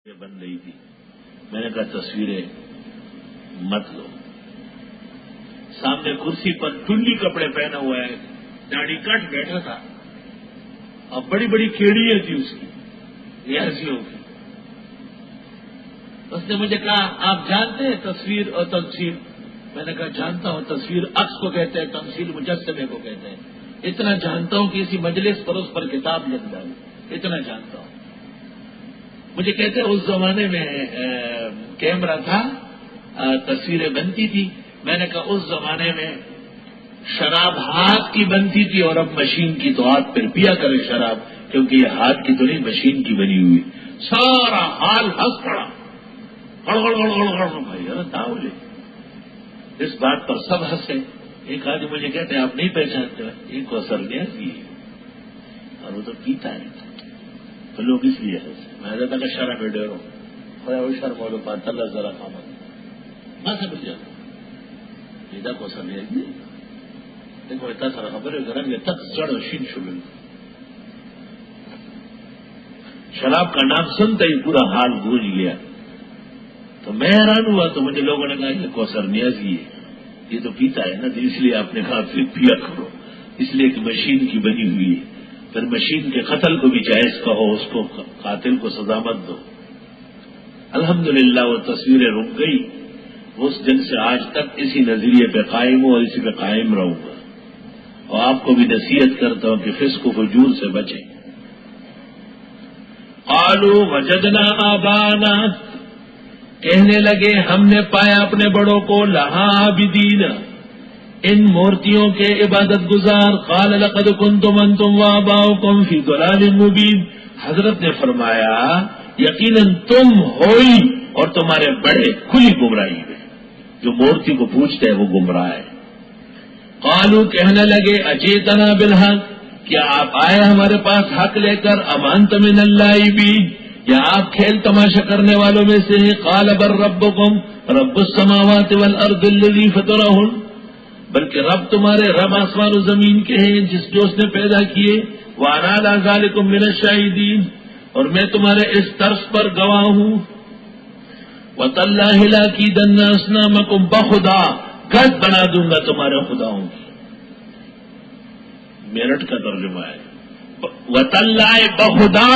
بن رہی تھی. میں نے کہا تصویریں مت لو. سامنے کرسی پر ٹلی کپڑے پہنا ہوا ہے, داڑھی کٹ بیٹھا تھا اور بڑی بڑی کیڑیاں تھی اس کی ریاضیوں کی. اس نے مجھے کہا آپ جانتے ہیں تصویر اور تمثیل؟ میں نے کہا جانتا ہوں. تصویر عکس کو کہتے ہیں, تمثیل مجسمے کو کہتے ہیں. اتنا جانتا ہوں کہ اسی مجلس پر اس پر کتاب لکھ ڈالی, اتنا جانتا ہوں. مجھے کہتے ہیں اس زمانے میں کیمرہ تھا, تصویریں بنتی تھی. میں نے کہا اس زمانے میں شراب ہاتھ کی بنتی تھی اور اب مشین کی, تو ہاتھ پہ پیا کرے شراب, کیونکہ یہ ہاتھ کی تو نہیں مشین کی بنی ہوئی. سارا حال ہنس پڑا, بھائی بولے. اس بات پر سب ہنسے. ایک آدمی مجھے کہتے ہیں آپ نہیں پہچانتے, ایک کو اثر گیا اور وہ تو پیتا ہے, تو لوگ اس لیے ہنسے. میں نے کہا شرح پہ ڈیرو وہ شرم والوں پاتا اللہ ذرا کام میں سمجھ جاتا پیدا کو سمجھ دیکھو اتنا سارا خبر ہے گرم یہ تک جڑ شین شبل. شراب کا نام سنتا ہی پورا حال بھول گیا. تو میں حیران ہوا, تو مجھے لوگوں نے کہا یہ کوثر نیازی ہے, یہ تو پیتا ہے نا, تو اس لیے آپ نے کہا پھر پیا کرو, اس لیے کہ مشین کی بنی ہوئی ہے. پھر مشین کے قتل کو بھی جائز کہو, اس کو قاتل کو سزا مت دو. الحمدللہ وہ تصویریں رک گئی. اس دن سے آج تک اسی نظریے پہ قائم ہوں اور اسی پہ قائم رہوں گا. اور آپ کو بھی نصیحت کرتا ہوں کہ فسق و فجور سے بچیں. قالوا وجدنا آبانا, کہنے لگے ہم نے پایا اپنے بڑوں کو, لہا عابدین, ان مورتیوں کے عبادت گزار. قال لقد کنتم انتم وآباؤکم فی ضلال مبین, حضرت نے فرمایا یقیناً تم ہوئی اور تمہارے بڑے کھلی گمراہی میں. جو مورتی کو پوچھتے ہیں وہ گمراہ ہے. قالوا, کہنے لگے اجیتنا بالحق, کیا آپ آئے ہمارے پاس حق لے کر؟ امانت من اللاعبین, یا آپ کھیل تماشا کرنے والوں میں سے ہیں؟ قال بل ربکم رب السماوات والارض الذی فطرہن, بلکہ رب تمہارے رب آسمان و زمین کے ہیں جو اس نے پیدا کیے. وانا علی ذالکم من الشاہدین, اور میں تمہارے اس طرز پر گواہ ہوں. وتاللہ لاکیدن اصنامکم, بخدا گھٹ بنا دوں گا تمہارے خداؤں کی. میرٹھ کا ترجمہ ہے وتاللہ بخدا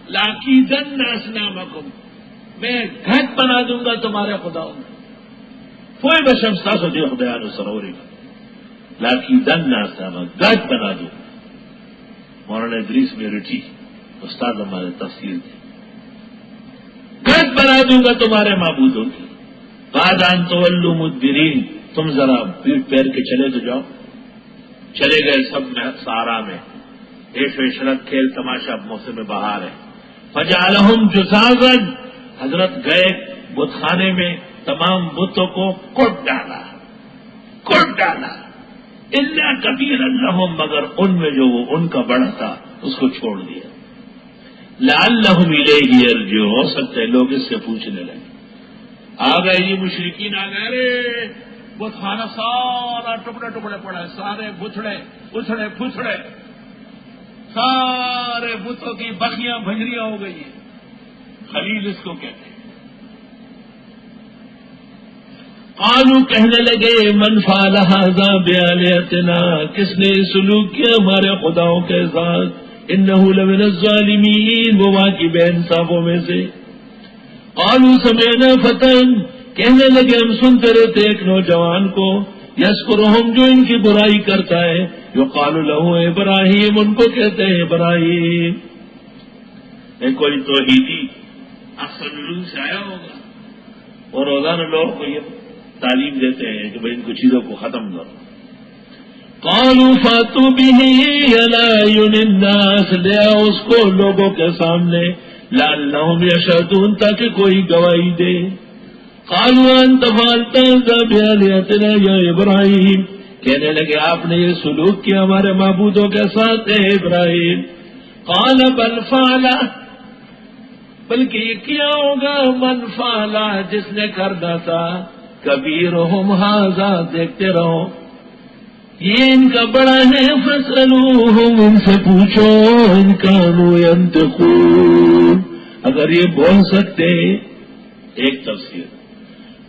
لاکیدن اصنامکم, میں گھٹ بنا دوں گا تمہارے خداؤں کی. کوئی بشمستا سو دے خدایان سروری لاکیدن اصنامکم, گھٹ بنا دوں گا. مولانا ادریس میرٹھی استاد ہمارے تفسیر تھے. گھٹ بنا دوں گا تمہارے معبودوں کی. بعد ان تولوا مدبرین, تم ذرا پیٹ پیر کے چلے تو جاؤ. چلے گئے سب سارا میں, ایش وشرت کھیل تماشا, موسم بہار ہے. فجعلہم جزازا, حضرت گئے بت خانے میں, تمام بتوں کو کوٹ ڈالا. الا کبیرا لہم, مگر ان میں جو وہ ان کا بڑا تھا اس کو چھوڑ دیا. لعلہم الیہ یرجعون, ہو سکتا ہے لوگ اس سے پوچھنے لگے. آ گئے یہ مشرکین, آ گئے, ارے بت خانہ سارا ٹکڑے ٹکڑے پڑا ہے, سارے بتڑے اچھڑے پھچڑے, سارے بتوں کی بکیاں بھجریاں ہو گئی ہیں. خلیل اس کو کہتے ہیں. قالوا, کہنے لگے من فعل ھذا بآلہتنا, کس نے سلوک کیا ہمارے خداؤں کے ساتھ؟ انہ لمن الظالمین, وہ واقعی بے انصافوں میں سے. قالوا سمعنا فتى, کہنے لگے ہم سنتے رہتے ایک نوجوان کو, یذکرہم, جو ان کی برائی کرتا ہے. یقال لہ ابراہیم, ان کو کہتے ہیں ابراہیم. کوئی توحیدی احسن علوم سے آیا ہوگا اور روزانہ لوگوں کو یہ تعلیم دیتے ہیں کہ بھائی ان کو چیزوں کو ختم کرو. قالوا فاتوا به علی اعین الناس, لے آؤ اس کو لوگوں کے سامنے. لعلہم یشہدون, تاکہ کوئی گواہی دے. قالوا انت فعلت ذا بآلہتنا یا ابراہیم, کہنے لگے آپ نے یہ سلوک کیا ہمارے معبودوں کے ساتھ اے ابراہیم. قال بل فعل, بلکہ یہ کیا ہوگا من فعل, جس نے کرنا تھا. کبیرہم ھذا, دیکھتے رہو یہ ان کا بڑا ہے. فاسألوہم, ان سے پوچھو, ان کانوا ینطقون, اگر یہ بول سکتے. ایک تفسیر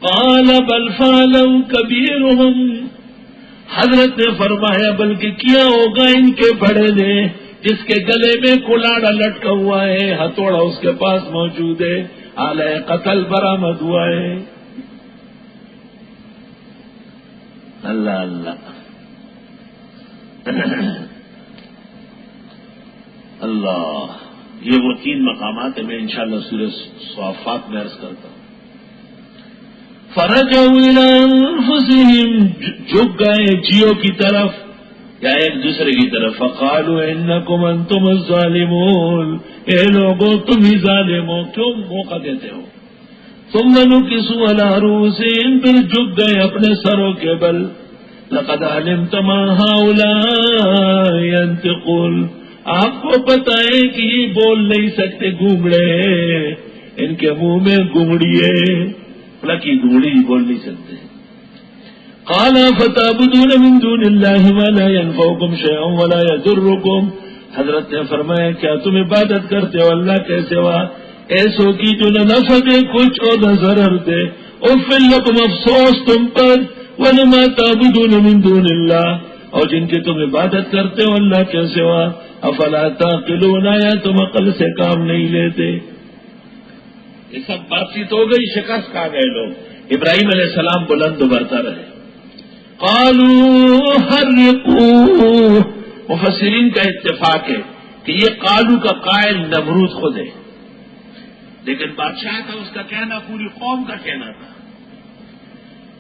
قال بل فعلوا کبیرہم، حضرت نے فرمایا بلکہ کیا ہوگا ان کے بڑے نے، جس کے گلے میں کلاڑا لٹکا ہوا ہے، ہتھوڑا اس کے پاس موجود ہے، آلہ قتل برآمد ہوا ہے. اللہ اللہ اللہ. یہ وہ 3 مقامات ہیں، میں انشاءاللہ سورہ صافات میں عرض کرتا ہوں. فرجعوا الى انفسهم، جھک گئے جیو کی طرف یا ایک دوسرے کی طرف. فقالوا انکم انتم الظالمون، اے لوگوں تم ہی ظالم ہو، کیوں موقع دیتے ہو. ثم نكسوا على رؤوسهم، پھر جھک گئے اپنے سروں کے بل. لقد علمت ما هؤلاء ينطقون، آپ کو پتہ ہے کہ یہ بول نہیں سکتے، گونگڑے ہیں، ان کے منہ میں گونگڑی ہے، لکی گونگڑی بول نہیں سکتے. قال فتعبدون من دون الله ما لا ينفعكم شيئا ولا يضركم، حضرت نے فرمایا کیا تم عبادت کرتے ہو اللہ کے سوا ایسوں کی جو نہ نفع دے کچھ اور نہ ضرر دے. اف لکم، افسوس تم پر، ولما تعبدون من دون اللہ، اور جن کی تم عبادت کرتے ہو اللہ کے سوا. افلا تعقلون، یا تم عقل سے کام نہیں لیتے. یہ سب بات چیت ہو گئی، شکست کھا گئے لوگ. ابراہیم علیہ السلام بلند برتا رہے. قالوا حرقوا، مفسرین کا اتفاق ہے کہ یہ قالو کا قائل نمرود خود ہے، لیکن بادشاہ تھا، اس کا کہنا پوری قوم کا کہنا تھا.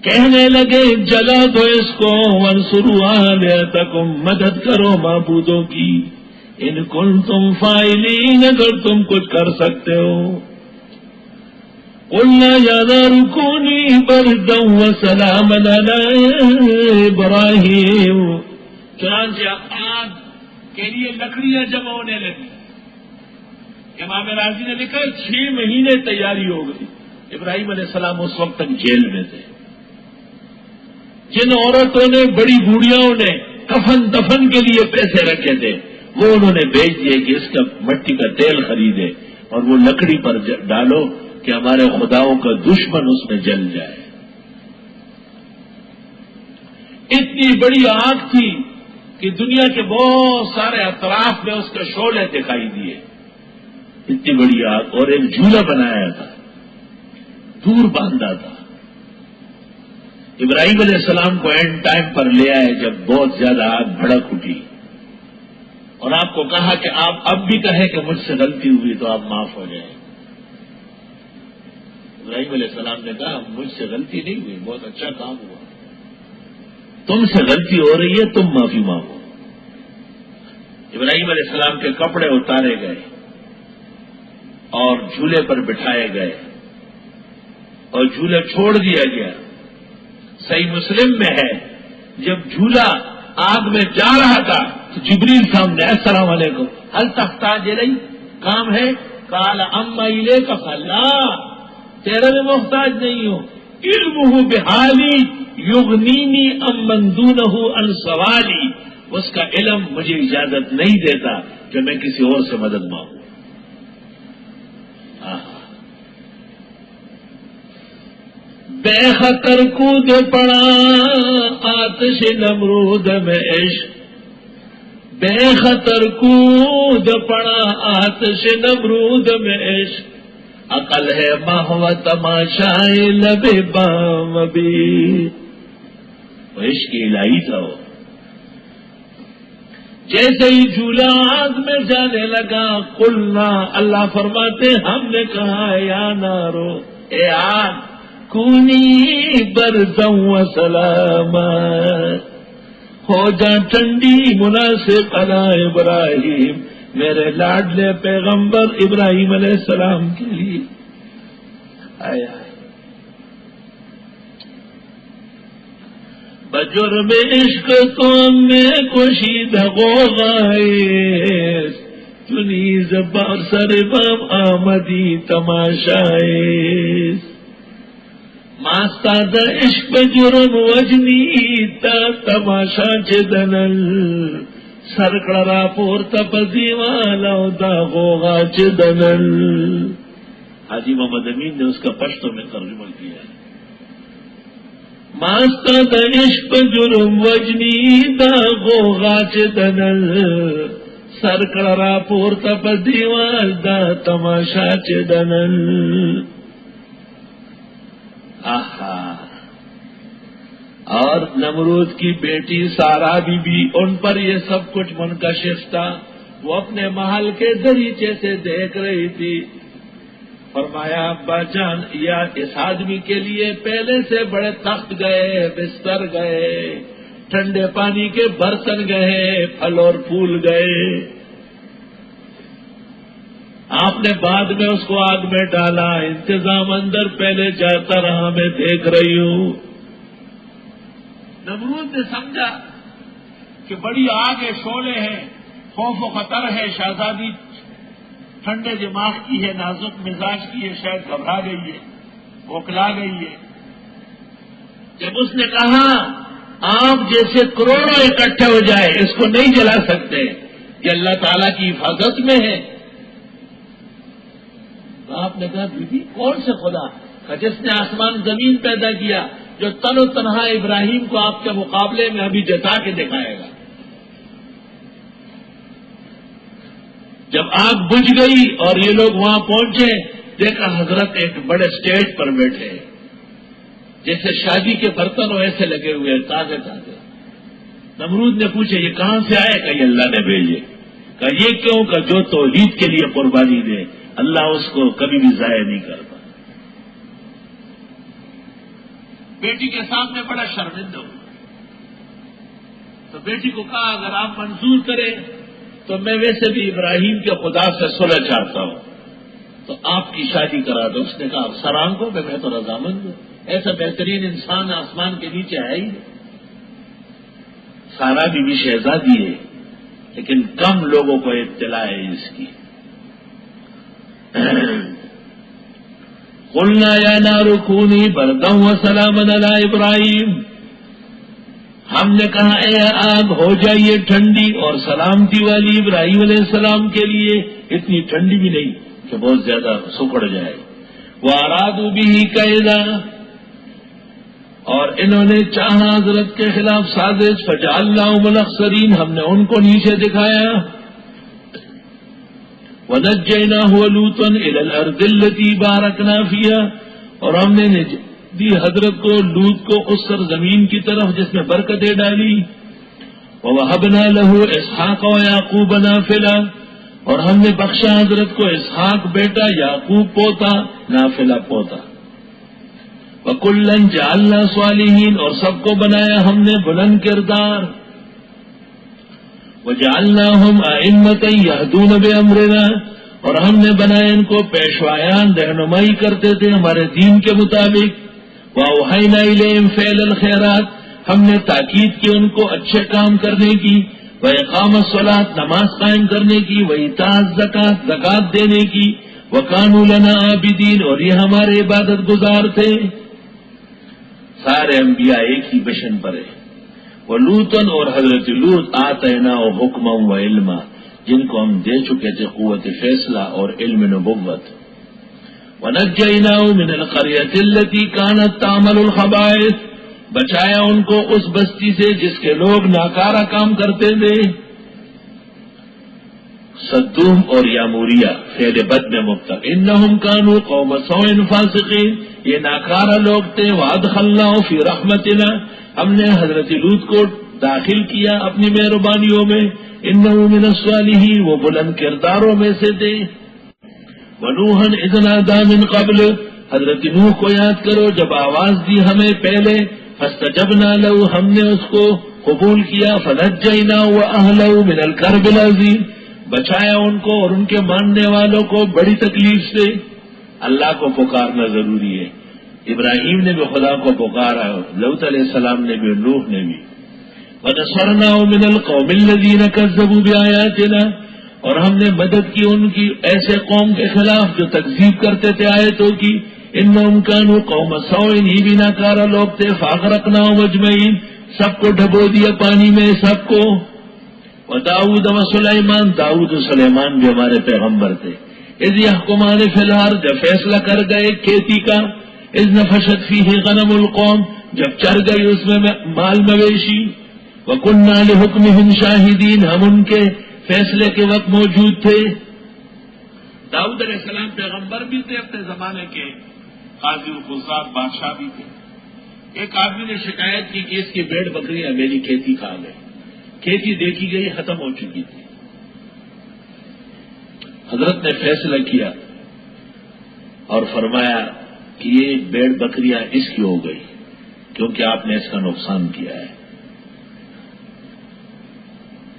کہنے لگے جلا دو اس کو، وانصروا آلہتکم، مدد کرو معبودوں کی، ان کنتم فاعلین، اگر تم کچھ کر سکتے ہو. قلنا یا نار کونی بردا وسلاما علی ابراہیم، چنانچہ آگ کے لیے لکڑیاں جمع ہونے لگی. امام راضی نے لکھا 6 مہینے تیاری ہو گئی. ابراہیم علیہ السلام اس وقت تک جیل میں تھے. جن عورتوں نے، بڑی بوڑھیاؤں نے کفن دفن کے لیے پیسے رکھے تھے، وہ انہوں نے بیچ دیے کہ اس کا مٹی کا تیل خریدے اور وہ لکڑی پر ڈالو کہ ہمارے خداؤں کا دشمن اس میں جل جائے. اتنی بڑی آگ تھی کہ دنیا کے بہت سارے اطراف میں اس کے شعلے دکھائی دیے. اتنی بڑی آگ، اور ایک جھولا بنایا تھا، دور باندھا تھا. ابراہیم علیہ السلام کو اینڈ ٹائم پر لے آئے جب بہت زیادہ آگ بھڑک اٹھی، اور آپ کو کہا کہ آپ اب بھی کہیں کہ مجھ سے غلطی ہوئی تو آپ معاف ہو جائیں. ابراہیم علیہ السلام نے کہا مجھ سے غلطی نہیں ہوئی، بہت اچھا کام ہوا، تم سے غلطی ہو رہی ہے، تم معافی مانگو. ابراہیم علیہ السلام کے کپڑے اتارے گئے اور جھولے پر بٹھائے گئے اور جھولا چھوڑ دیا گیا. صحیح مسلم میں ہے جب جھولا آگ میں جا رہا تھا تو جبریل سامنے، السلام علیکم ہل تحتاج الی، کام ہے؟ قال اما الیک فلا، تیرے میں محتاج نہیں ہوں. علمہ بحالی یغنینی ام من دونہ عن سوالی، اس کا علم مجھے اجازت نہیں دیتا کہ میں کسی اور سے مدد مانگوں. بے خطر کود پڑا آتش نمرود میں عشق، بے خطر کود پڑا آتش نمرود میں عشق، عقل ہے محو تماشائے لب بام بھی. عشق الہی تھا وہ. جیسے ہی جھولا آگ میں جانے لگا، قلنا، اللہ فرماتے ہم نے کہا یا نارو، اے آگ کونی بردا وسلاما، ہو جا ٹھنڈی مناسب علی ابراہیم، میرے لاڈلے پیغمبر ابراہیم علیہ السلام کے لیے. آیا بجرم عشق تو میں کشیدہ غوغائے، چنی زبار سر بام آمدی تماشائے، ماستا دا عشق بجرم وجنی تا تماشا چدنل، سرکڑا پورتا پا دیوالا دا غوغا چدنل. حاجی محمد امین نے اس کا پشتو میں ترجمہ کیا ہے. ماستا دا عشق جرم وجنی دا غوغاچ دنل سرکڑ را پورتا پا دیوال دا تماشا چ دنل. آہا. اور نمرود کی بیٹی سارا بی بی ان پر یہ سب کچھ منکشف تھا. وہ اپنے محل کے دریچے سے دیکھ رہی تھی. فرمایا ابا جان یا اس آدمی کے لیے پہلے سے بڑے تخت گئے, بستر گئے, ٹھنڈے پانی کے برتن گئے, پھل اور پھول گئے. آپ نے بعد میں اس کو آگ میں ڈالا. انتظام اندر پہلے جاتا رہا, میں دیکھ رہی ہوں. نمرود نے سمجھا کہ بڑی آگ ہے, شعلے ہیں, خوف و خطر ہے. شہزادی ٹھنڈے دماغ کی ہے, نازک مزاج کی ہے, شاید گھبرا گئی ہے, اوکلا گئی ہے. جب اس نے کہا آپ جیسے کروڑوں اکٹھے ہو جائے اس کو نہیں جلا سکتے, یہ اللہ تعالیٰ کی حفاظت میں ہے. تو آپ نے کہا بی بی کون سے خدا کا جس نے آسمان زمین پیدا کیا, جو تن و تنہا ابراہیم کو آپ کے مقابلے میں ابھی جتا کے دکھائے گا. جب آگ بجھ گئی اور یہ لوگ وہاں پہنچے, دیکھا حضرت ایک بڑے اسٹیج پر بیٹھے, جیسے شادی کے برتن ایسے لگے ہوئے تازے تازے. نمرود نے پوچھے یہ کہاں سے آئے؟ کہ یہ اللہ نے بھیجے. کہ یہ کیوں؟ کہ جو توحید کے لیے قربانی دے اللہ اس کو کبھی بھی ضائع نہیں کرتا. بیٹی کے سامنے بڑا شرمندہ ہوا تو بیٹی کو کہا اگر آپ منظور کریں تو میں ویسے بھی ابراہیم کے خدا سے صلح چاہتا ہوں, تو آپ کی شادی کرا دو. اس نے کہا سران کو میں تو رضامند ہوں, ایسا بہترین انسان آسمان کے نیچے ہے ہی نہیں. سارا بھی شہزادی ہے لیکن کم لوگوں کو اطلاع ہے اس کی. قلنا یا نار کونی بردا وسلاما علی ابراہیم, ہم نے کہا اے آگ ہو جائیے ٹھنڈی اور سلامتی والی ابراہیم علیہ السلام کے لیے. اتنی ٹھنڈی بھی نہیں کہ بہت زیادہ سکڑ جائے. وارادوا به کیدا, اور انہوں نے چاہا حضرت کے خلاف سازش. فجعلناهم الاخسرین, ہم نے ان کو نیچے دکھایا. ونجیناہ ولوطا الی الارض التی بارکنا فیہا, اور ہم نے دی حضرت کو لوط کو اس سرزمین کی طرف جس میں برکتیں ڈالی. ووہبنا لہ اسحاق ویعقوب نافلہ, اور ہم نے بخشا حضرت کو اسحاق بیٹا, یعقوب پوتا, نافلہ پوتا. وکلا جعلنا صالحین, اور سب کو بنایا ہم نے بلند کردار. وجعلناہم ائمۃ یہدون بامرنا, اور ہم نے بنائے ان کو پیشوایان, رہنمائی کرتے تھے ہمارے دین کے مطابق. وَأَوْحَيْنَا إِلَيْهِمْ فِعْلَ الْخَيْرَاتِ, ہم نے تاکید کی ان کو اچھے کام کرنے کی. وَإِقَامَ الصَّلَاةِ, نماز قائم کرنے کی. وَإِيتَاءَ الزَّكَاةِ, زکات دینے کی. وَكَانُوا لَنَا عَابِدِينَ, اور یہ ہمارے عبادت گزار تھے. سارے انبیاء ایک ہی مشن پر ہیں. وَلُوطًا, اور حضرت لوط آتَيْنَاهُ حُكْمًا وَعِلْمًا, جن کو ہم دے چکے تھے قوت فیصلہ اور علم نبوت. وَنَجَّيْنَاهُ مِنَ الْقَرْيَةِ الَّتِي كَانَتْ تَعْمَلُ الْخَبَائِثَ, بچایا ان کو اس بستی سے جس کے لوگ ناکارہ کام کرتے تھے. صدوم اور یاموریہ فعل بد میں مبتلا. انہم كانوا قوم سوء فاسقین, یہ ناکارہ لوگ تھے. وَأَدْخَلْنَاهُ فِي رَحْمَتِنَا, ہم نے حضرت لوط کو داخل کیا اپنی مہربانیوں میں. انه من الصالحین, وہ بلند کرداروں میں سے تھے. وَنُوحًا إِذْ نَادَىٰ مِن قَبْلُ, حضرت نوح کو یاد کرو جب آواز دی ہمیں پہلے. فَاسْتَجَبْنَا لَهُ, ہم نے اس کو قبول کیا. فَنَجَّيْنَاهُ وَأَهْلَهُ مِنَ الْكَرْبِ الْعَظِيمِ, بچایا ان کو اور ان کے ماننے والوں کو بڑی تکلیف سے. اللہ کو پکارنا ضروری ہے. ابراہیم نے بھی خدا کو پکارا, لوط علیہ السلام نے بھی, نوح نے بھی. وَنَصَرْنَاهُ مِنَ الْقَوْمِ الَّذِينَ كَذَّبُوا بِآيَاتِنَا, اور ہم نے مدد کی ان کی ایسے قوم کے خلاف جو تکذیب کرتے تھے آیتوں کی. انہم كانوا قوم سوء, ہی بھی ناکارہ لوگ تھے. فاغرقناہم اجمعین, سب کو ڈبو دیا پانی میں, سب کو. وداؤد وسلیمان, داؤد و سلیمان بھی ہمارے پیغمبر تھے. اذ یحکمان فی الارض، جب فیصلہ کر گئے کھیتی کا، اذ نفشت فیہ غنم القوم، جب چر گئی اس میں مال مویشی، وکننا لحکمہم شاہدین، ہم ان کے فیصلے کے وقت موجود تھے۔ داؤد علیہ السلام پیغمبر بھی تھے، اپنے زمانے کے قاضی القضات بادشاہ بھی تھے۔ ایک آدمی نے شکایت کی کہ اس کی بھیڑ بکریاں میری کھیتی کھا گئی، کھیتی دیکھی گئی ختم ہو چکی تھی۔ حضرت نے فیصلہ کیا اور فرمایا کہ یہ بھیڑ بکریاں اس کی ہو گئی کیونکہ آپ نے اس کا نقصان کیا ہے۔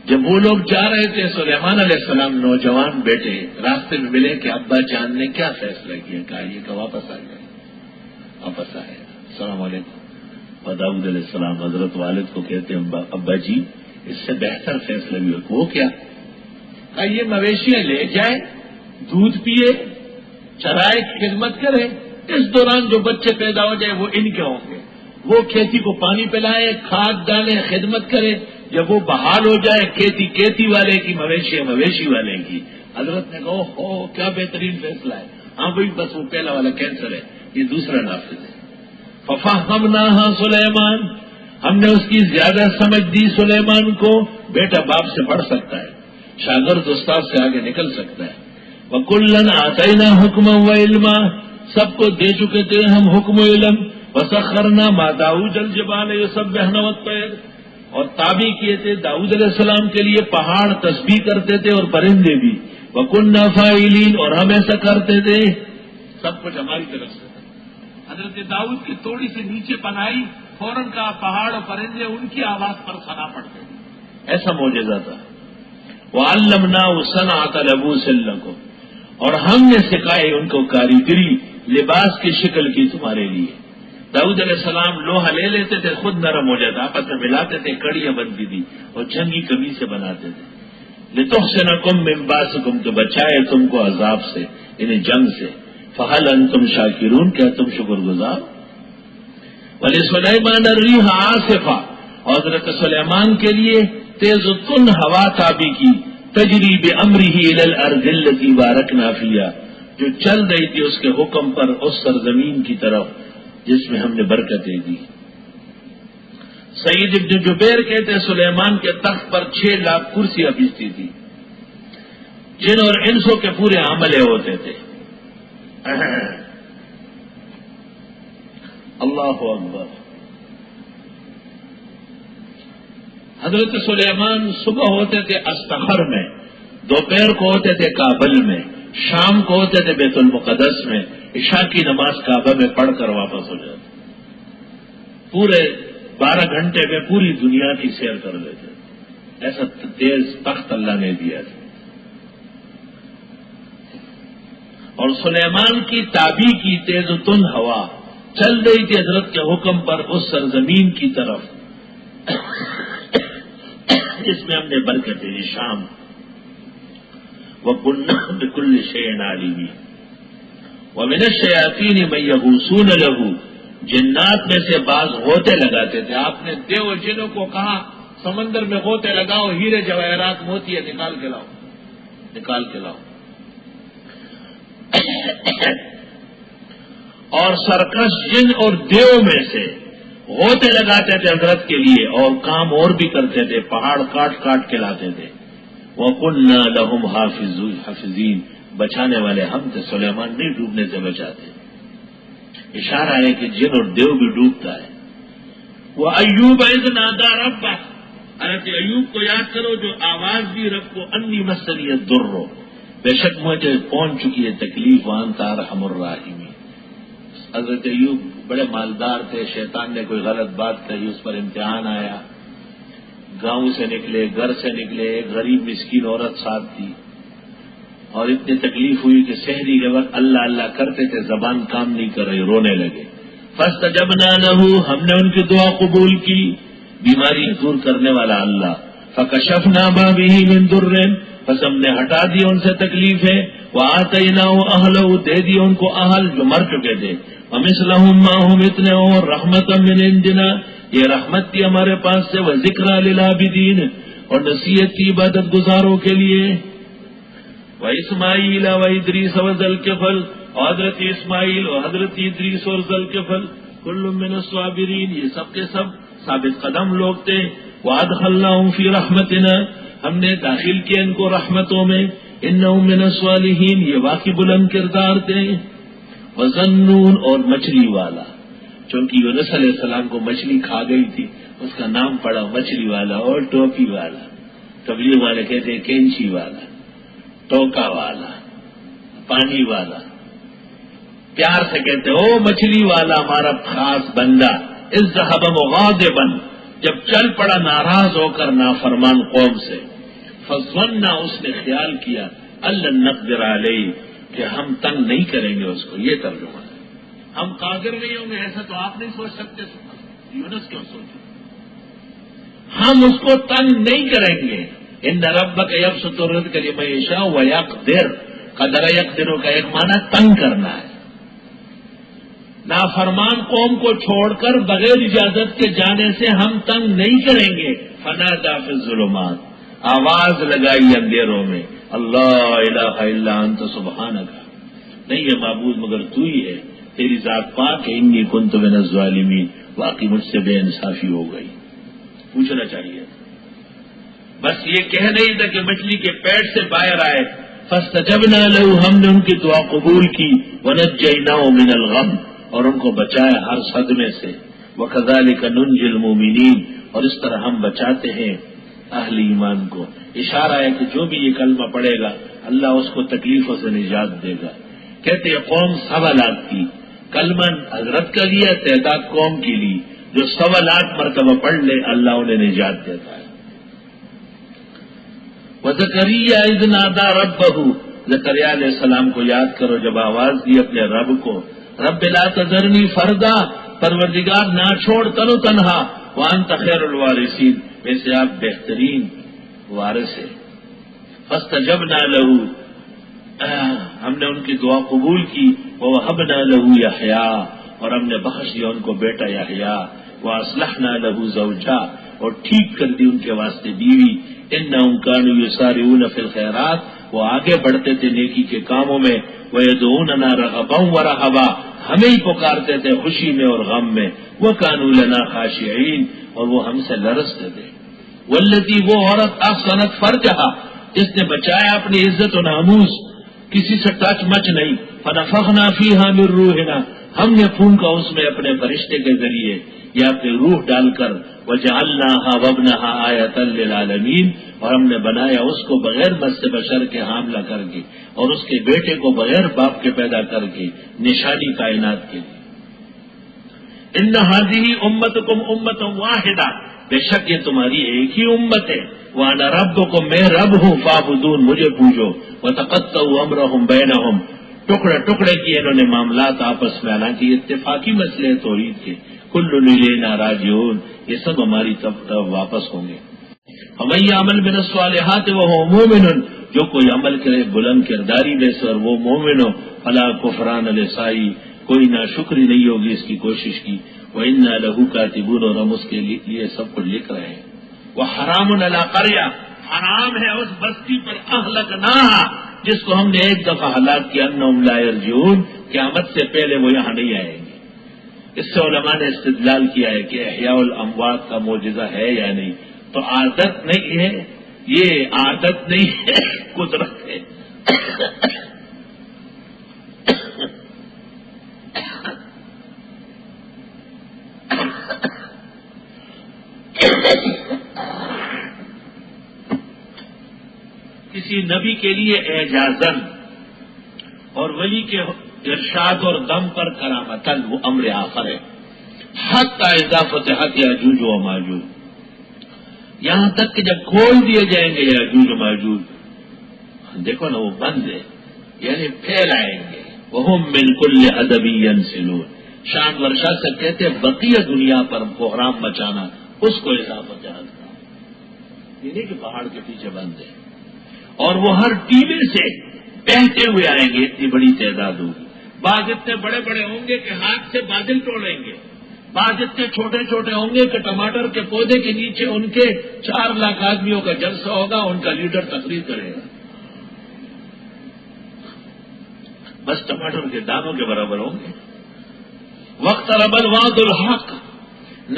جب وہ لوگ جا رہے تھے، سلیمان علیہ السلام نوجوان بیٹے راستے میں ملے کہ ابا جان نے کیا فیصلہ کیا، کہا یہ کہ واپس آ گئے، واپس آئے۔ السلام علیکم۔ اور داؤد علیہ السلام حضرت والد کو کہتے ہیں ابا جی اس سے بہتر فیصلہ بھی ہو۔ وہ کیا؟ کہا یہ مویشیاں لے جائے، دودھ پیے، چرائے، خدمت کرے، اس دوران جو بچے پیدا ہو جائے وہ ان کے ہوں گے، وہ کھیتی کو پانی پلائے، کھاد ڈالے، خدمت کرے، جب وہ بحال ہو جائے کھیتی والے کی، مویشی والے کی۔ حضرت نے کہا ہو کیا بہترین فیصلہ ہے۔ ہاں بھائی بس وہ پہلا والا کینسل ہے، یہ دوسرا نافذ ہے۔ ففہمناہا سلیمان، ہم نے اس کی زیادہ سمجھ دی سلیمان کو۔ بیٹا باپ سے پڑھ سکتا ہے، شاگرد استاد سے آگے نکل سکتا ہے۔ وَكُلًّا آتَيْنَا حُكْمًا وَعِلْمًا، سب کو دے چکے تھے ہم حکم و علم۔ وَسَخَّرْنَا مَعَ دَاوُودَ الْجِبَالَ يُسَبِّحْنَ وَالطَّيْرَ، اور تابع کیے تھے داؤد علیہ السلام کے لیے پہاڑ تسبیح کرتے تھے اور پرندے بھی۔ وَكُنَّا فَاعِلِينَ، اور ہم ایسا کرتے تھے، سب کچھ ہماری طرف سے۔ حضرت داؤد کی توڑی سے نیچے بنائی، فوراً کا پہاڑ اور پرندے ان کی آواز پر سنا پڑتے تھے، ایسا معجزہ تھا۔ وَعَلَّمْنَاهُ صَنْعَةَ لَبُوسٍ لَكُمْ، اور ہم نے سکھائی ان کو کاریگری لباس کی شکل کی تمہارے لیے۔ داؤد علیہ السلام لوہا لے لیتے تھے، خود نرم ہو جاتا، آپس میں ملاتے تھے، کڑیاں بنتی تھی اور جنگی کمی سے بناتے تھے۔ لِتُحْصِنَكُم مِّن بَأْسِكُم، تو بچائے تم کو عذاب سے، یعنی جنگ سے۔ فَهَلْ أَنتُمْ شَاكِرُونَ، کیا تم شکر گزار؟ وَلِسُلَيْمَانَ الرِّيحَ عَاصِفًا، اور حضرت سلیمان کے لیے تیز و تن ہوا تابع کی، تجری بِأَمْرِهِ إِلَى الْأَرْضِ الَّتِي بَارَكْنَا فِيهَا، جو چل رہی تھی اس کے حکم پر اس سرزمین کی طرف جس میں ہم نے برکتیں دی۔ سعید ابن جبیر کہتے ہیں سلیمان کے تخت پر 6 لاکھ کرسیاں بچتی تھی، جن اور انسوں کے پورے عملے ہوتے تھے۔ اللہ اکبر۔ حضرت سلیمان صبح ہوتے تھے استخر میں، دوپہر کو ہوتے تھے کابل میں، شام کو ہوتے تھے بیت المقدس میں، عشاء کی نماز کعبہ میں پڑھ کر واپس ہو جاتے، پورے 12 گھنٹے میں پوری دنیا کی سیر کر لیتے، ایسا تیز تخت اللہ نے دیا تھا۔ اور سلیمان کی تابع کی تیز و تن ہوا چل رہی تھی حضرت کے حکم پر اس سرزمین کی طرف جس میں ہم نے برکت دی، شام۔ وَكُنَّا بِكُلِّ شَيْءٍ عَالِمِينَ وَمِنَ الشَّيَاطِينِ مَن يَغُوصُونَ لَهُ، جنات میں سے بعض غوطے لگاتے تھے۔ آپ نے دیو جنوں کو کہا سمندر میں غوطے لگاؤ، ہیرے جواہرات موتی نکال کے لاؤ، نکال کے لاؤ۔ اور سرکش جن اور دیو میں سے غوطے لگاتے تھے حضرت کے لیے، اور کام اور بھی کرتے تھے، پہاڑ کاٹ کاٹ کے لاتے تھے۔ وَقُلْنَا لَهُمْ حَافِظِينَ، بچانے والے ہم تھے، سلیمان نہیں ڈوبنے سے بچاتے۔ اشارہ ہے کہ جن اور دیو بھی ڈوبتا ہے۔ وَأَيُّوبَ إِذْ نَادَىٰ رَبَّهُ، حضرت ایوب کو یاد کرو جو آواز دی رب کو، انی مسنی الضر، بے شک مجھے پہنچ چکی ہے تکلیف، وانت ارحم الراحمین۔ حضرت ایوب بڑے مالدار تھے، شیطان نے کوئی غلط بات کہی، اس پر امتحان آیا، گاؤں سے نکلے، گھر سے نکلے، ایک غریب مسکین عورت ساتھ تھی، اور اتنی تکلیف ہوئی کہ سحری کے وقت اللہ اللہ کرتے تھے، زبان کام نہیں کر رہی، رونے لگے۔ فاستجبنا له، ہم نے ان کی دعا قبول کی، بیماری دور کرنے والا اللہ۔ فکشفنا ما به من ضر، پس ہم نے ہٹا دی ان سے تکلیفیں۔ وآتیناه اہلہ، دے دی ان کو اہل جو مر چکے تھے۔ ومثلهم معهم، اتنے اور رحمتا من عندنا، یہ رحمت تھی ہمارے پاس سے، وذکریٰ للعابدین، اور نصیحت کی عبادت گزاروں کے لیے۔ واسماعیل وادریس وذوالکفل، حضرت اسماعیل اور حضرت ادریس اور ذوالکفل کل من الصابرین، یہ سب کے سب ثابت قدم لوگ تھے. وادخلناہم فی رحمتنا، ہم نے داخل کیا ان کو رحمتوں میں. انہم من الصالحین، یہ واقعی بلند کردار تھے. وذنون، اور مچھلی والا، چونکہ یونس علیہ السلام کو مچھلی کھا گئی تھی، اس کا نام پڑا مچھلی والا اور ٹوپی والا. تبلیغ والے کہتے ہیں کینچی والا، ٹوکا والا، پانی والا، پیار سے کہتے او مچھلی والا ہمارا خاص بندہ. اذهب مغاضبا، جب چل پڑا ناراض ہو کر نافرمان قوم سے. فظن، اس نے خیال کیا، الن نقدر علیہ، کہ ہم تنگ نہیں کریں گے اس کو. یہ ترجمہ ہے، ہم قادر نہیں ہوں گے، ایسا تو آپ نہیں سوچ سکتے. یونس کیوں سوچے؟ ہم اس کو تنگ نہیں کریں گے. ان ربک یبسط الرزق لمن یشاء ویقدر، قدر یقدر کا ایک معنی تنگ کرنا ہے. نافرمان قوم کو چھوڑ کر بغیر اجازت کے جانے سے ہم تنگ نہیں کریں گے. فنادى فی الظلمات، آواز لگائی اندھیروں میں، اللہ الہ الا انت سبحانک، نہیں ہے معبود مگر تو ہی ہے، تیری ذات پاک ہے. انی کنت من الظالمین، واقعی مجھ سے بے انصافی ہو گئی. پوچھنا چاہیے، بس یہ کہہ نہیں تھا کہ مچھلی کے پیٹ سے باہر آئے. فاستجبنا له، ہم نے ان کی دعا قبول کی. ونجیناه من الغم، اور ان کو بچایا ہر صدمے سے. وکذالک ننجی المؤمنین، اور اس طرح ہم بچاتے ہیں اہل ایمان کو. اشارہ ہے کہ جو بھی یہ کلمہ پڑھے گا اللہ اس کو تکلیفوں سے نجات دے گا. کہتے ہیں قوم 1.25 لاکھ کی، کلمہ حضرت کا لیا تعداد قوم کی لی. جو 1.25 لاکھ مرتبہ پڑھ لے اللہ انہیں نجات دیتا ہے. وزکریا اذ نادى ربہ، زکریا علیہ السلام کو یاد کرو جب آواز دی اپنے رب کو. رب لا تذرنی فردا، پروردگار نہ چھوڑ تنو تنہا. وانت خیر الوارثین، ویسے آپ بہترین وارث ہیں. فاستجبنا له، ہم نے ان کی دعا قبول کی. ووهبنا له یحییٰ، اور ہم نے بخش دیا ان کو بیٹا یحییٰ. واصلحنا له زوجا، اور ٹھیک کر دی ان کے واسطے بیوی. انہم کانوا یسارعون فی الخیرات، وہ آگے بڑھتے تھے نیکی کے کاموں میں. ویدعوننا رغبا ورہبا، ہمیں ہی پکارتے تھے خوشی میں اور غم میں. وکانوا لنا خاشعین، اور وہ ہم سے لرزتے تھے. والتی، وہ عورت احسنت فرجہا، جس نے بچایا اپنی عزت و ناموس، کسی سے ٹچ مچ نہیں. فنفخنا فیہا من روحنا، ہم نے پھونکا اس میں اپنے فرشتے کے ذریعے یا اپنی روح ڈال کر. وجعلناہا وابنہا آیۃ للعالمین، اور ہم نے بنایا اس کو بغیر مس بشر کے حاملہ کر کے، اور اس کے بیٹے کو بغیر باپ کے پیدا کر کے، نشانی کائنات کے لیے. ان ہذہ امتکم امۃ واحدہ، بے شک یہ تمہاری ایک ہی امت ہے. وانا ربکم، میں رب ہوں. فاعبدون، مجھے پوجو. وتقطعوا امرهم بینہم، ٹکڑے ٹکڑے کیے انہوں نے معاملات آپس میں، حالانکہ یہ اتفاقی مسئلے توحید کے. کل الینا راجعون، یہ سب ہماری طرف واپس ہوں گے. ومن یعمل من الصالحات وهو مؤمن، جو کوئی عمل کرے بلند کرداری میں سے اور وہ مومن ہو. فلا کفران لسعی، کوئی ناشکری نہیں ہوگی اس کی کوشش کی. وإنا له کاتبون، اور ہم اس کے لیے سب کچھ لکھ رہے ہیں. وحرام علی قریہ، حرام ہے اس بستی پر اہلکناہا، جس کو ہم نے ایک دفعہ ہلاک کیا. انہم لا یرجعون، قیامت سے پہلے وہ یہاں نہیں آئیں گے. اس سے علماء نے استدلال کیا ہے کہ احیاء الاموات کا معجزہ ہے یا نہیں. تو عادت نہیں ہے، یہ عادت نہیں ہے، قدرت ہے. کسی نبی کے لیے اعجازن اور ولی کے ارشاد اور دم پر کرامتن، وہ امر آخر ہے. حتی اذا فتحت یاجوج و ماجوج، یہاں تک کہ جب کھول دیے جائیں گے یاجوج و ماجوج، دیکھو نا وہ بند ہے، یعنی پھیل آئیں گے. وہم من کل حدب ینسلون، شان ورشا سے کہتے ہیں بقیہ دنیا پر بحرام مچانا، اس کو اضافت جہاز کا، یہ نہیں کہ پہاڑ کے پیچھے بند ہے. اور وہ ہر ٹیلے سے بہتے ہوئے آئیں گے، اتنی بڑی تعداد ہوگی. بعض اتنے بڑے بڑے ہوں گے کہ ہاتھ سے بادل توڑیں گے، بعض اتنے چھوٹے چھوٹے ہوں گے کہ ٹماٹر کے پودے کے نیچے ان کے 4 لاکھ آدمیوں کا جلسہ ہوگا، ان کا لیڈر تقریر کرے گا. بس ٹماٹر کے دانوں کے برابر ہوں گے. وقت ربل وعد الحق،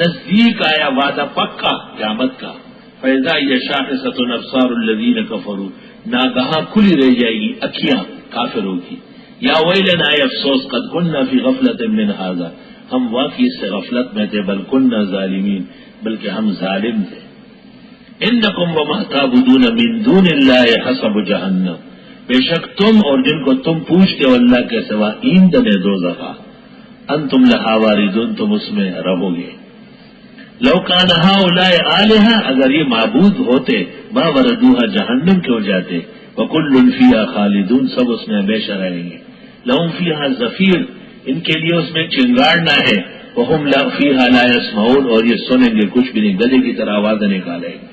نزدیک آیا وعدہ پکا قیامت کا. فیضا یہ شاخصۃ الابصار الذین کفروا، ناگہاں کھلی رہ جائے گی اکھیاں کافروں کی. یا ویلنا اے افسوس، قد کننا فی غفلۃ من ھذا، ہم واقعی سے غفلت میں تھے. بل کننا ظالمین، بلکہ ہم ظالم تھے. انکم وما تعبدون من دون اللہ حسب جہنم، بے شک تم اور جن کو تم پوچھتے ہو اللہ کے سوا، ایندھن دوزخ، انتم لہا واردون، تم اس میں رہو گے. لو کان ہؤلاء آلہۃ، اگر یہ معبود ہوتے، ما وردوها جہنم کیوں جاتے. وکل فیہا خالدون، سب اس میں ہمیشہ رہیں گے. لہم فیہا زفیر، ان کے لیے اس میں چنگاڑنا ہے. وہم فیہا لا یسمعون، اور یہ سنیں گے کچھ بھی نہیں، گدے کی طرح آوازیں نکالیں گے.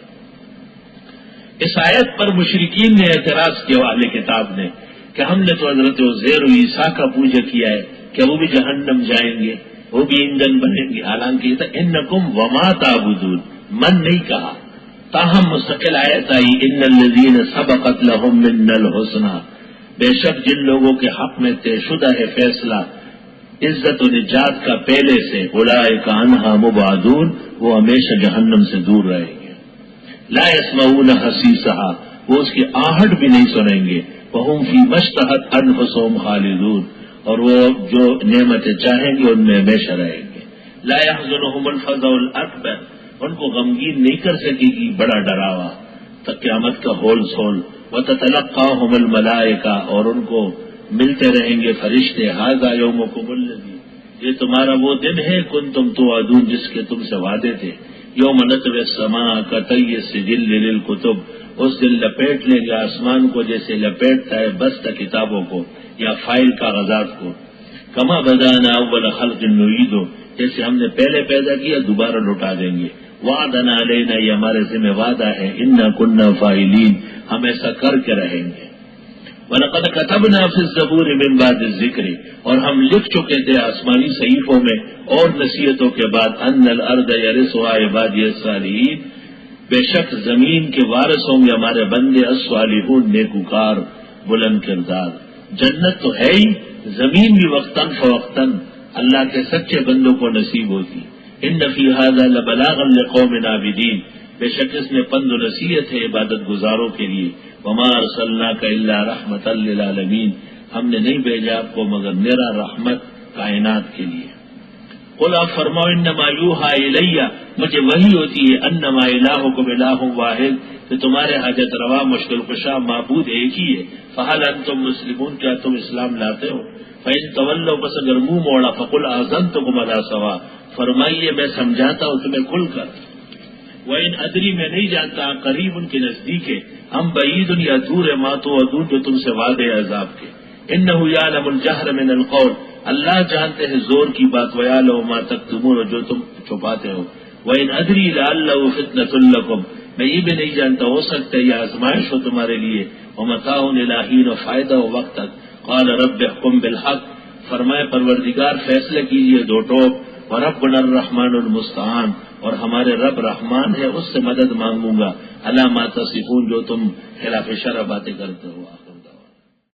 اس آیت پر مشرکین نے اعتراض کیا اہل کتاب نے کہ ہم نے تو حضرت عزیر و عیسیٰ کا پوجا کیا ہے کہ وہ بھی جہنم جائیں گے، وہ بھی ایندھن بنیں گے. حالانکہ یہ تھا انکم وما تعبدون، من نہیں کہا. تاہم مستقل آیت آئی ان الذین سبقت لهم منا الحسنى، بے شک جن لوگوں کے حق میں طے شدہ ہے فیصلہ عزت و نجات کا پہلے سے، اولئک عنہا مبعدون، وہ ہمیشہ جہنم سے دور رہیں گے. لا يسمعون حسیسها، وہ اس کی آہٹ بھی نہیں سنیں گے. وهم فی ما اشتہت انفسهم خالدون، اور وہ جو نعمتیں چاہیں گے ان میں ہمیشہ رہیں گے. لا يحزنهم الفزع الاکبر، ان کو غمگین نہیں کر سکے گی بڑا ڈراوا تک قیامت کا ہول سول. وتتلقاهم الملائکہ، اور ان کو ملتے رہیں گے فرشتے. ھذا یومکم الذی، یہ تمہارا وہ دن ہے کنتم توعدون، جس کے تم سے وعدے تھے. یوم نطوی السماء کطی السجل للکتب، اس دن لپیٹ لیں گے آسمان کو جیسے لپیٹتا ہے بستہ کتابوں کو یا فائل کاغذات کو. کما بدانا اول خلق نعیدہ، جیسے ہم نے پہلے پیدا کیا دوبارہ لوٹا دیں گے. وعدنا علینا، یہ ہمارے ذمہ وعدہ ہے. انا کننا فاعلین، ہم ایسا کر کے رہیں گے. وَلَقَدْ كَتَبْنَا فِي الزَّبُورِ مِن بَعْدِ الذِّكْرِ، اور ہم لکھ چکے تھے آسمانی صحیفوں میں اور نصیحتوں کے بعد، أَنَّ الْأَرْضَ يَرِثُهَا عِبَادِيَ الصَّالِحِينَ، بے شک زمین کے وارث ہوں گے ہمارے بندے الصالحون، نیکوکار بلند کردار. جنت تو ہے ہی، زمین بھی وقتاً فوقتاً اللہ کے سچے بندوں کو نصیب ہوتی. ان فی ھذا لبلاغا لقوم عابدین، بے شک اس میں پند و نصیحت ہے عبادت گزاروں کے لیے. وما ارسلناک الا رحمتا للعالمین، ہم نے نہیں بھیجا آپ کو مگر میرا رحمت کائنات کے لیے. قل آپ فرماؤ انما یوحی الی، مجھے وحی ہوتی ہے انما الہکم الہ واحد، کہ تمہارے حاجت روا مشکل کشا معبود ایک ہی ہے. فہل انتم مسلمون، کیا تم اسلام لاتے ہو؟ فإن تولوا، بس اگر منہ موڑا، فقل آذنتکم علی سوا، فرمائیے میں سمجھاتا ہوں تمہیں کھل کر. وَإِنْ أَدْرِي، میں نہیں جانتا، قریب ان کے نزدیک ہے، ہم بعید یا دور ہے، ما توعدون، جو تم سے وعدے عذاب کے. إِنَّهُ يَعْلَمُ الْجَهْرَ مِنَ الْقَوْلِ، اللہ جانتے ہیں زور کی بات، وَيَعْلَمُ مَا تَكْتُمُونَ، جو تم چھپاتے ہو. وَإِنْ أَدْرِي لَعَلَّهُ فِتْنَةٌ لَكُمْ، میں یہ بھی نہیں جانتا، ہو سکتا ہے یہ آزمائش ہو تمہارے لیے. وَمَتَاعٌ إِلَىٰ حِینٍ، فائدہ ہو وقت تک. قَالَ رَبِّ احْكُم بِالْحَقِّ، فرمائے پروردگار فیصلے کیجئے دو ٹوک. وَرَبُّنَا الرَّحْمَٰنُ الْمُسْتَعَانُ، اور ہمارے رب رحمان ہے، اس سے مدد مانگوں گا. عَلَىٰ مَا تَصِفُونَ، جو تم خلاف شرع باتیں کرتے ہو.